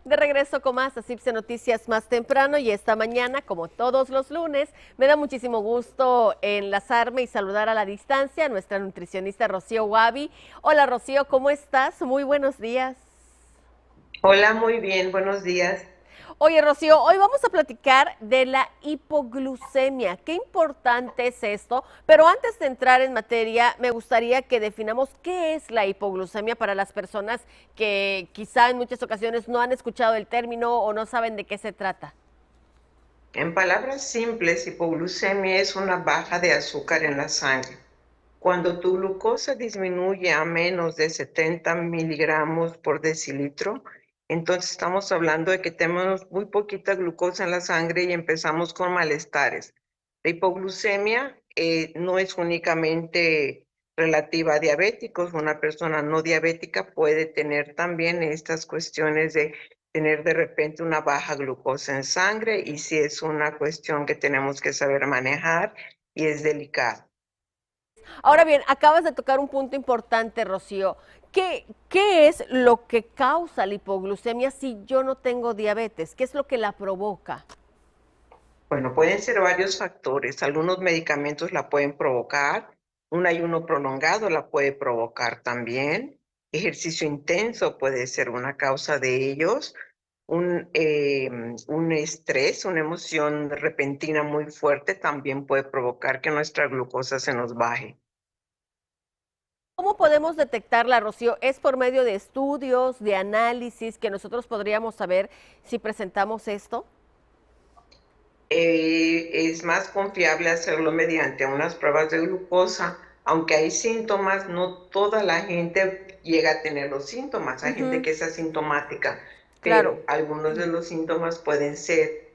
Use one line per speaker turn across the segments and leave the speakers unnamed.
De regreso con más Asipse Noticias más temprano y esta mañana, como todos los lunes, me da muchísimo gusto enlazarme y saludar a la distancia a nuestra nutricionista Rocío Wabi. Hola Rocío, ¿cómo estás? Muy buenos días.
Hola, muy bien, buenos días.
Oye Rocío, hoy vamos a platicar de la hipoglucemia. Qué importante es esto, pero antes de entrar en materia, me gustaría que definamos qué es la hipoglucemia para las personas que quizá en muchas ocasiones no han escuchado el término o no saben de qué se trata.
En palabras simples, hipoglucemia es una baja de azúcar en la sangre. Cuando tu glucosa disminuye a menos de 70 miligramos por decilitro, entonces estamos hablando de que tenemos muy poquita glucosa en la sangre y empezamos con malestares. La hipoglucemia no es únicamente relativa a diabéticos. Una persona no diabética puede tener también estas cuestiones de tener de repente una baja glucosa en sangre, y sí es una cuestión que tenemos que saber manejar y es delicado.
Ahora bien, acabas de tocar un punto importante, Rocío. ¿Qué es lo que causa la hipoglucemia si yo no tengo diabetes? ¿Qué es lo que la provoca?
Bueno, pueden ser varios factores. Algunos medicamentos la pueden provocar. Un ayuno prolongado la puede provocar también. Ejercicio intenso puede ser una causa de ellos. Un estrés, una emoción repentina muy fuerte también puede provocar que nuestra glucosa se nos baje.
¿Cómo podemos detectarla, Rocío? ¿Es por medio de estudios, de análisis que nosotros podríamos saber si presentamos esto?
Es más confiable hacerlo mediante unas pruebas de glucosa. Aunque hay síntomas, no toda la gente llega a tener los síntomas. Hay gente
Ujú,
que es asintomática,
claro.
pero algunos de los síntomas pueden ser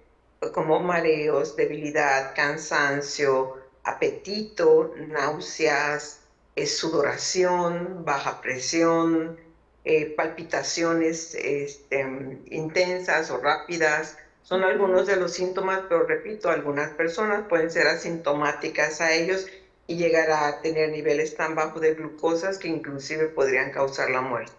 como mareos, debilidad, cansancio, apetito, náuseas, sudoración, baja presión, palpitaciones intensas o rápidas. Son
Ujú.
algunos de los síntomas, pero repito, algunas personas pueden ser asintomáticas a ellos y llegar a tener niveles tan bajos de glucosas que inclusive podrían causar la muerte.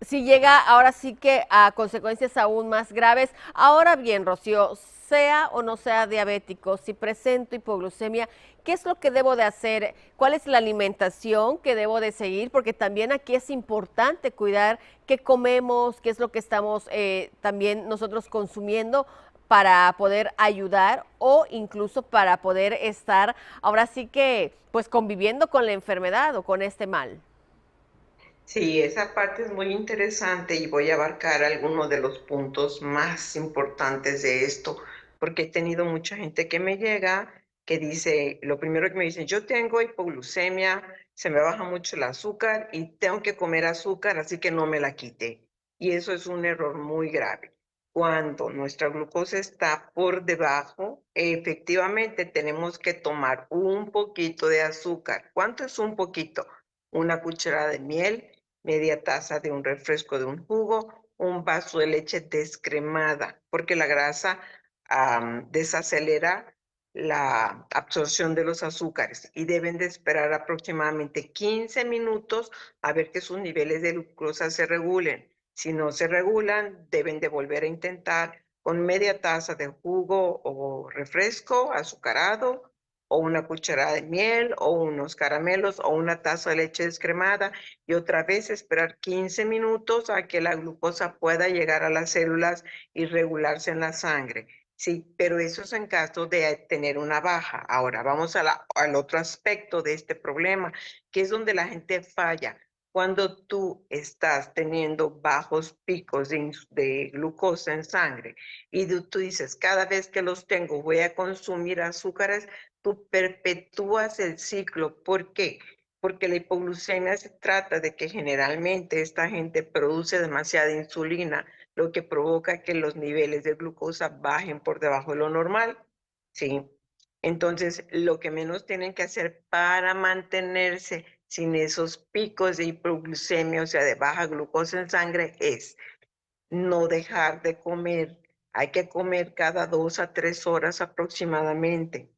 Si llega ahora sí que a consecuencias aún más graves. Ahora bien, Rocío, sea o no sea diabético, si presento hipoglucemia, ¿qué es lo que debo de hacer? ¿Cuál es la alimentación que debo de seguir? Porque también aquí es importante cuidar qué comemos, qué es lo que estamos también nosotros consumiendo para poder ayudar o incluso para poder estar ahora sí que pues conviviendo con la enfermedad o con este mal.
Sí, esa parte es muy interesante y voy a abarcar algunos de los puntos más importantes de esto, porque he tenido mucha gente que me llega que dice, lo primero que me dicen, yo tengo hipoglucemia, se me baja mucho el azúcar y tengo que comer azúcar, así que no me la quité. Y eso es un error muy grave. Cuando nuestra glucosa está por debajo, efectivamente tenemos que tomar un poquito de azúcar. ¿Cuánto es un poquito? Una cucharada de miel, media taza de un refresco, de un jugo, un vaso de leche descremada, porque la grasa desacelera la absorción de los azúcares, y deben de esperar aproximadamente 15 minutos a ver que sus niveles de glucosa se regulen. Si no se regulan, deben de volver a intentar con media taza de jugo o refresco azucarado, o una cucharada de miel, o unos caramelos, o una taza de leche descremada, y otra vez esperar 15 minutos a que la glucosa pueda llegar a las células y regularse en la sangre. Sí, pero eso es en caso de tener una baja. Ahora vamos al otro aspecto de este problema, que es donde la gente falla. Cuando tú estás teniendo bajos picos de glucosa en sangre y tú dices, cada vez que los tengo voy a consumir azúcares, tú perpetúas el ciclo. ¿Por qué? Porque la hipoglucemia se trata de que generalmente esta gente produce demasiada insulina, lo que provoca que los niveles de glucosa bajen por debajo de lo normal, ¿sí? Entonces, lo que menos tienen que hacer para mantenerse sin esos picos de hipoglucemia, o sea, de baja glucosa en sangre, es no dejar de comer. Hay que comer cada 2 a 3 horas aproximadamente.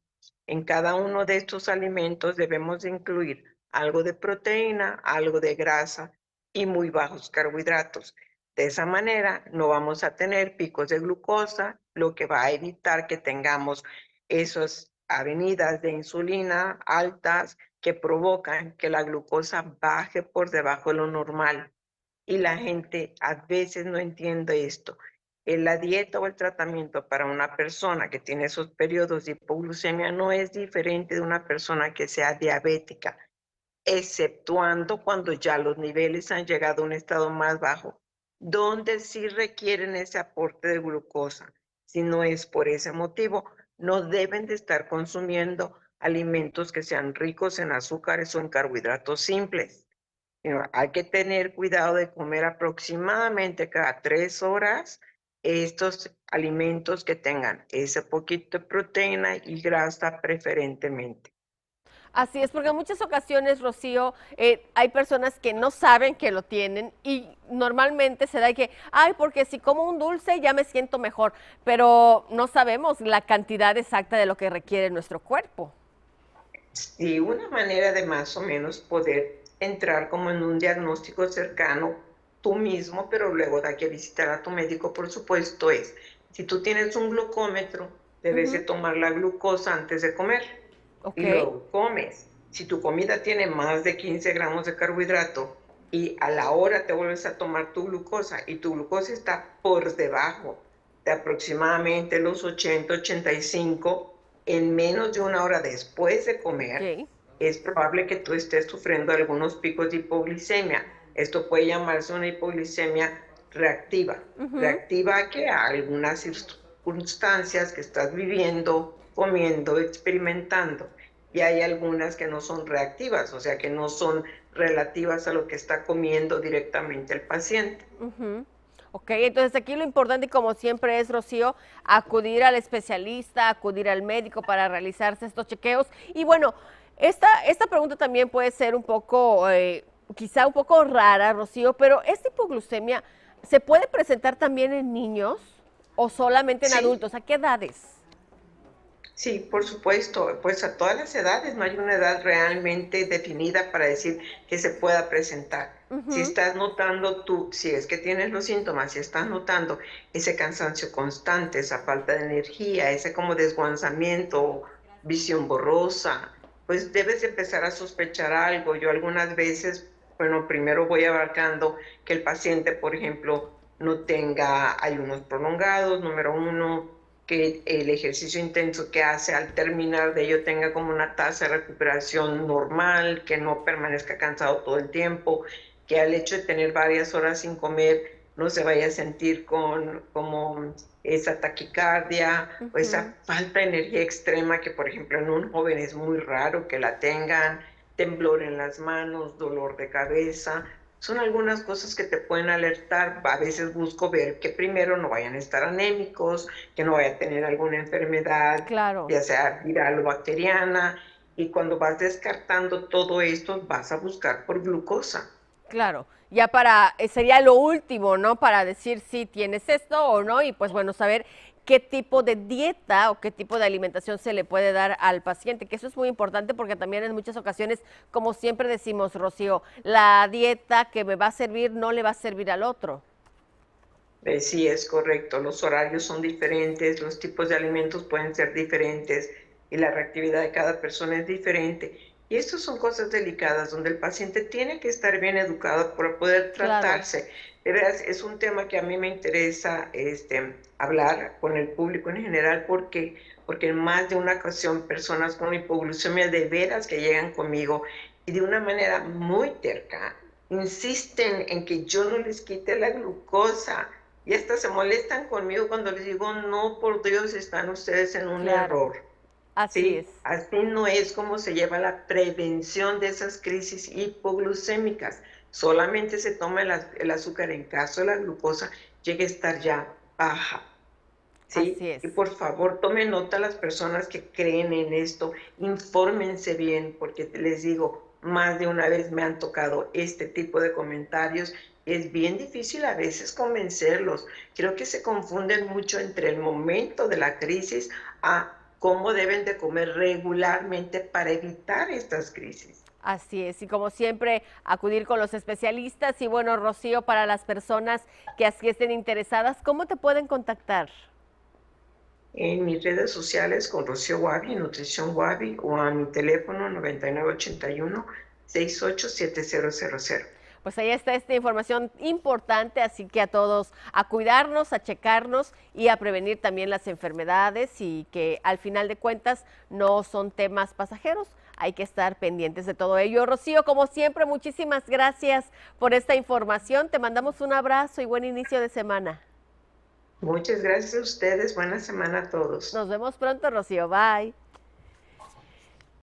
En cada uno de estos alimentos debemos de incluir algo de proteína, algo de grasa y muy bajos carbohidratos. De esa manera no vamos a tener picos de glucosa, lo que va a evitar que tengamos esas avenidas de insulina altas que provocan que la glucosa baje por debajo de lo normal. Y la gente a veces no entiende esto. La dieta o el tratamiento para una persona que tiene esos periodos de hipoglucemia no es diferente de una persona que sea diabética, exceptuando cuando ya los niveles han llegado a un estado más bajo, donde sí requieren ese aporte de glucosa. Si no es por ese motivo, no deben de estar consumiendo alimentos que sean ricos en azúcares o en carbohidratos simples. Hay que tener cuidado de comer aproximadamente cada 3 horas estos alimentos que tengan ese poquito de proteína y grasa preferentemente.
Así es, porque en muchas ocasiones, Rocío, hay personas que no saben que lo tienen y normalmente se da que, ay, porque si como un dulce ya me siento mejor, pero no sabemos la cantidad exacta de lo que requiere nuestro cuerpo.
Sí, una manera de más o menos poder entrar como en un diagnóstico cercano tú mismo, pero luego da que visitar a tu médico, por supuesto, es, si tú tienes un glucómetro, debes de
Ujú.
tomar la glucosa antes de comer
Ok,
y luego comes. Si tu comida tiene más de 15 gramos de carbohidrato y a la hora te vuelves a tomar tu glucosa y tu glucosa está por debajo de aproximadamente los 80, 85, en menos de una hora después de comer,
ok,
es probable que tú estés sufriendo algunos picos de hipoglicemia. Esto puede llamarse una hipoglicemia reactiva.
ujú,
Reactiva a que a algunas circunstancias que estás viviendo, comiendo, experimentando. Y hay algunas que no son reactivas, o sea, que no son relativas a lo que está comiendo directamente el paciente.
ujú. Ok, entonces aquí lo importante, como siempre, es, Rocío, acudir al especialista, acudir al médico para realizarse estos chequeos. Y bueno, esta pregunta también puede ser un poco, quizá un poco rara, Rocío, pero ¿esta hipoglucemia se puede presentar también en niños o solamente en
Sí,
adultos? ¿A qué edades?
sí, por supuesto, pues a todas las edades, no hay una edad realmente definida para decir que se pueda presentar. Si
Ujú,
estás notando tú, si es que tienes los síntomas, si estás notando ese cansancio constante, esa falta de energía, ese como desguanzamiento, visión borrosa, pues debes empezar a sospechar algo. Yo algunas veces, bueno, primero voy abarcando que el paciente, por ejemplo, no tenga ayunos prolongados, número uno, que el ejercicio intenso que hace al terminar de ello tenga como una tasa de recuperación normal, que no permanezca cansado todo el tiempo, que al hecho de tener varias horas sin comer no se vaya a sentir con como esa taquicardia o
ujú.
esa falta de energía extrema que, por ejemplo, en un joven es muy raro que la tengan, temblor en las manos, dolor de cabeza. Son algunas cosas que te pueden alertar. A veces busco ver que primero no vayan a estar anémicos, que no vaya a tener alguna enfermedad,
Claro.
ya sea viral o bacteriana. Y cuando vas descartando todo esto, vas a buscar por glucosa.
Claro, ya para, sería lo último, ¿no? Para decir si tienes esto o no y pues bueno, saber qué tipo de dieta o qué tipo de alimentación se le puede dar al paciente, que eso es muy importante porque también en muchas ocasiones, como siempre decimos, Rocío, la dieta que me va a servir no le va a servir al otro.
Sí, es correcto. Los horarios son diferentes, los tipos de alimentos pueden ser diferentes y la reactividad de cada persona es diferente. Y estas son cosas delicadas donde el paciente tiene que estar bien educado para poder
Claro,
tratarse. De veras, es un tema que a mí me interesa hablar con el público en general porque en más de una ocasión personas con hipoglucemia de veras que llegan conmigo y de una manera muy terca insisten en que yo no les quite la glucosa y hasta se molestan conmigo cuando les digo, no, por Dios, están ustedes en un
claro,
error.
así es.
¿Sí? Así no es como se lleva la prevención de esas crisis hipoglucémicas. Solamente se toma el azúcar en caso de la glucosa llegue a estar ya baja.
Así
¿Sí?
es.
Y por favor, tomen nota las personas que creen en esto, infórmense bien, porque les digo, más de una vez me han tocado este tipo de comentarios. Es bien difícil a veces convencerlos. Creo que se confunden mucho entre el momento de la crisis a cómo deben de comer regularmente para evitar estas crisis.
Así es, y como siempre, acudir con los especialistas. Y bueno, Rocío, para las personas que así estén interesadas, ¿cómo te pueden contactar?
En mis redes sociales con Rocío Wabi, Nutrición Wabi, o a mi teléfono 9981-687000.
Pues ahí está esta información importante, así que a todos a cuidarnos, a checarnos y a prevenir también las enfermedades, y que al final de cuentas no son temas pasajeros. Hay que estar pendientes de todo ello. Rocío, como siempre, muchísimas gracias por esta información. Te mandamos un abrazo y buen inicio de semana.
Muchas gracias a ustedes. Buena semana a todos.
Nos vemos pronto, Rocío. Bye.